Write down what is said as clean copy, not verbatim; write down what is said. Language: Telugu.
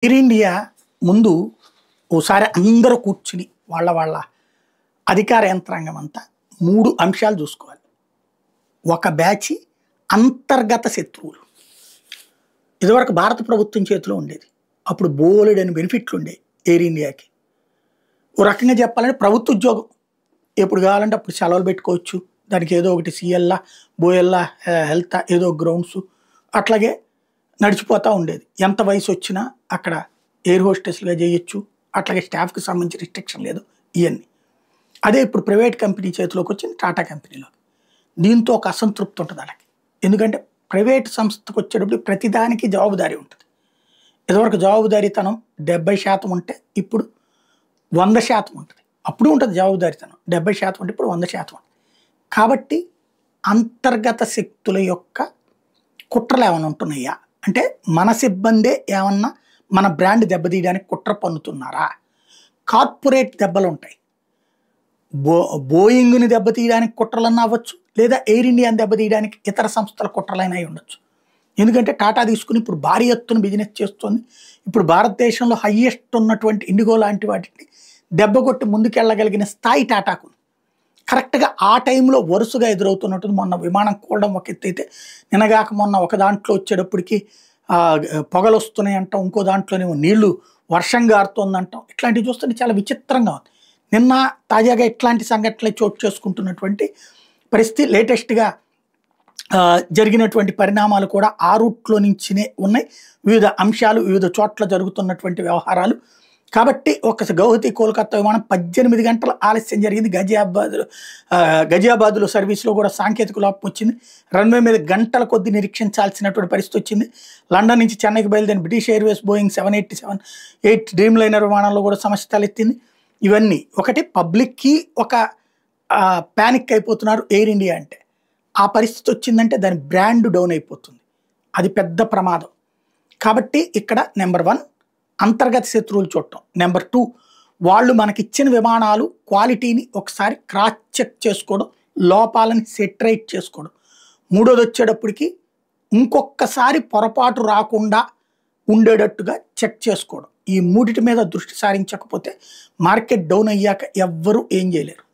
ఎయిర్ ఇండియా ముందు ఓసారి అందరూ కూర్చుని వాళ్ళ అధికార యంత్రాంగం అంతా 3 అంశాలు చూసుకోవాలి. ఒక బ్యాచ్ అంతర్గత శత్రువులు. ఇదివరకు భారత ప్రభుత్వం చేతిలో ఉండేది. అప్పుడు బోలెడని బెనిఫిట్లు ఉండేవి ఎయిర్ ఇండియాకి. ఓ రకంగా చెప్పాలంటే ప్రభుత్వ ఉద్యోగం. ఎప్పుడు కావాలంటే అప్పుడు సెలవులు పెట్టుకోవచ్చు. దానికి ఏదో ఒకటి సీఎల్లా, బోయల్లా, హెల్త్ ఏదో గ్రౌండ్స్ అట్లాగే నడిచిపోతూ ఉండేది. ఎంత వయసు వచ్చినా అక్కడ ఎయిర్ హోస్టెస్లుగా చేయొచ్చు. అట్లాగే స్టాఫ్కి సంబంధించి రిస్ట్రిక్షన్ లేదు ఇవన్నీ. అదే ఇప్పుడు ప్రైవేట్ కంపెనీ చేతిలోకి వచ్చింది టాటా కంపెనీలో. దీంతో ఒక అసంతృప్తి ఉంటుంది వాళ్ళకి. ఎందుకంటే ప్రైవేట్ సంస్థకు వచ్చేటప్పుడు ప్రతిదానికి జవాబుదారీ ఉంటుంది. ఇదివరకు జవాబుదారీతనం 70% ఉంటే ఇప్పుడు 100% ఉంటుంది. అప్పుడు ఉంటుంది జవాబుదారీతనం. 70% ఉంటే ఇప్పుడు 100% ఉంటుంది. కాబట్టి అంతర్గత శక్తుల యొక్క కుట్రలు ఏమైనా ఉంటున్నాయా అంటే మన సిబ్బందే ఏమన్నా మన బ్రాండ్ దెబ్బతీయడానికి కుట్ర పన్నుతున్నారా? కార్పొరేట్ దెబ్బలు ఉంటాయి. బోయింగ్ని దెబ్బతీయడానికి కుట్రలన్నా అవ్వచ్చు, లేదా ఎయిర్ ఇండియాని దెబ్బతీయడానికి ఇతర సంస్థల కుట్రలైనా అయి ఉండొచ్చు. ఎందుకంటే టాటా తీసుకుని ఇప్పుడు భారీ ఎత్తున బిజినెస్ చేస్తుంది. ఇప్పుడు భారతదేశంలో హయ్యెస్ట్ ఉన్నటువంటి ఇండిగో లాంటి వాటిని దెబ్బకొట్టి ముందుకెళ్ళగలిగిన స్థాయి టాటాకు. కరెక్ట్గా ఆ టైంలో వరుసగా ఎదురవుతున్నట్టు మొన్న విమానం కూడడం ఒక ఎత్తు అయితే, నిన్నగాక మొన్న ఒక దాంట్లో వచ్చేటప్పటికి పొగలు వస్తున్నాయి అంటాం, ఇంకో దాంట్లోనేమో నీళ్లు వర్షం గారుతోందంటాం. ఇట్లాంటివి చూస్తుంటే చాలా విచిత్రంగా ఉంది. నిన్న తాజాగా ఇట్లాంటి సంఘటనలు చోటు చేసుకుంటున్నటువంటి పరిస్థితి. లేటెస్ట్గా జరిగినటువంటి పరిణామాలు కూడా ఆ రూట్లో నుంచినే ఉన్నాయి. వివిధ అంశాలు, వివిధ చోట్ల జరుగుతున్నటువంటి వ్యవహారాలు. కాబట్టి ఒక గౌహతి కోల్కతా విమానం 18 గంటల ఆలస్యం జరిగింది. గజియాబాద్లో సర్వీస్లో కూడా సాంకేతిక లోపం వచ్చింది. రన్వే మీద గంటల కొద్ది నిరీక్షించాల్సినటువంటి పరిస్థితి వచ్చింది. లండన్ నుంచి చెన్నైకి బయలుదేరిన British Airways Boeing 787-8 dream liner విమానంలో కూడా సమస్య తలెత్తింది. ఇవన్నీ ఒకటి పబ్లిక్కి ఒక ప్యానిక్ అయిపోతున్నారు ఎయిర్ ఇండియా అంటే. ఆ పరిస్థితి వచ్చిందంటే దాని బ్రాండ్ డౌన్ అయిపోతుంది. అది పెద్ద ప్రమాదం. కాబట్టి ఇక్కడ నెంబర్ 1 అంతర్గత శత్రువులు చూడటం. నెంబర్ 2 వాళ్ళు మనకిచ్చిన విమానాలు క్వాలిటీని ఒకసారి క్రాస్ చెక్ చేసుకోవడం, లోపాలని సెటరైట్ చేసుకోవడం. మూడోది వచ్చేటప్పటికి ఇంకొకసారి పొరపాటు రాకుండా ఉండేటట్టుగా చెక్ చేసుకోవడం. ఈ మూడిటి మీద దృష్టి సారించకపోతే మార్కెట్ డౌన్ అయ్యాక ఎవ్వరూ ఏం చేయలేరు.